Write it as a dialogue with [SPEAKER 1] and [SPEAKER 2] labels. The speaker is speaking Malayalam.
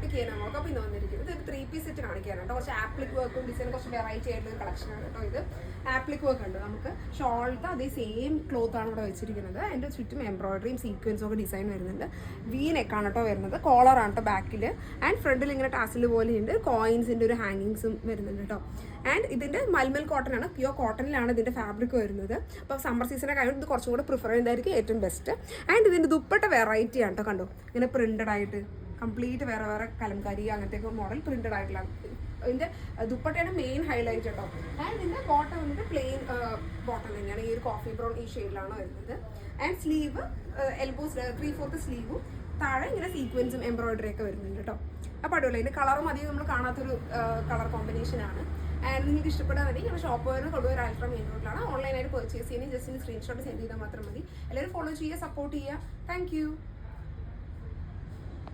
[SPEAKER 1] പിക്ക് ചെയ്യാൻ നോക്കാം. അപ്പോൾ ഇന്ന് വന്നിരിക്കുന്നത് ഒരു 3 പീസ് സെറ്റ് കാണിക്കാനാണ് കേട്ടോ. കുറച്ച് ആപ്ലിക് വർക്കും ഡിസൈൻ കുറച്ച് വെറൈറ്റി ആയിട്ടുള്ള ഒരു കളക്ഷനാണ് കേട്ടോ. ഇത് ആപ്ലിക് വർക്ക് ഉണ്ട്. നമുക്ക് ഷോളിൻ്റെ അതേ സെയിം ക്ലോത്ത് ആണ് ഇവിടെ വെച്ചിരിക്കുന്നത്. അതിൻ്റെ ചുറ്റും എംബ്രോയിഡറിയും സീക്വൻസും ഒക്കെ ഡിസൈൻ വരുന്നുണ്ട്. വി നെക്കാണ് കേട്ടോ വരുന്നത്. കോളറാണ് കേട്ടോ ബാക്കിൽ. ആൻഡ് ഫ്രണ്ടിൽ ഇങ്ങനെ ടാസിൽ പോലെയുണ്ട്. കോയിൻസിൻ്റെ ഒരു ഹാങ്ങിങ്സും വരുന്നുണ്ട് കേട്ടോ. ആൻഡ് ഇതിൻ്റെ മൽമൽ കോട്ടൺ ആണ്. പ്യുവർ കോട്ടണിലാണ് ഇതിൻ്റെ ഫാബ്രിക് വരുന്നത്. അപ്പോൾ സമ്മർ സീസണൊക്കെ ആയതുകൊണ്ട് ഇത് കുറച്ചും കൂടെ പ്രിഫർ ചെയ്യുന്നതായിരിക്കും ഏറ്റവും ബെസ്റ്റ്. ആൻഡ് ഇതിൻ്റെ ദുപ്പട്ട വെറൈറ്റി ആണ് കേട്ടോ. കണ്ടോ ഇങ്ങനെ പ്രിന്റഡ് ആയിട്ട് കംപ്ലീറ്റ് വേറെ വേറെ കലംകാരി അങ്ങനത്തെ മോഡൽ പ്രിന്റഡ് ആയിട്ടുള്ള ഇതിൻ്റെ ദുപ്പട്ടയാണ് മെയിൻ ഹൈലൈറ്റ് കേട്ടോ. ആൻഡ് ഇതിൻ്റെ ബോട്ടം വന്നിട്ട് പ്ലെയിൻ ബോട്ടം തന്നെയാണ്. ഈ ഒരു കോഫി ബ്രൗൺ ഈ ഷെയ്ഡിലാണ് വരുന്നത്. ആൻഡ് സ്ലീവ് എൽബോ 3/4 സ്ലീവും താഴെ ഇങ്ങനെ സീക്വൻസും എംബ്രോയിഡറി ഒക്കെ വരുന്നുണ്ട് കേട്ടോ. അപ്പോൾ അടിപൊളി. ഇതിൻ്റെ കളറും അധികം നമ്മൾ കാണാത്തൊരു കളർ കോമ്പിനേഷനാണ്. ആൻഡ് നിങ്ങൾക്ക് ഇഷ്ടപ്പെടാൻ മതി. ഞങ്ങൾ ഷോപ്പ് വരുന്നത് കൊടുവൂർ ആൽഫ്ര മെയിൻ റോഡിലാണ്. ഓൺലൈനായിട്ട് പർച്ചേസ് ചെയ്യുന്നത് ജസ്റ്റ് സ്ക്രീൻഷോട്ട് സെൻഡ് ചെയ്താൽ മാത്രം മതി. എല്ലാവരും ഫോളോ ചെയ്യുക, സപ്പോർട്ട് ചെയ്യുക. താങ്ക്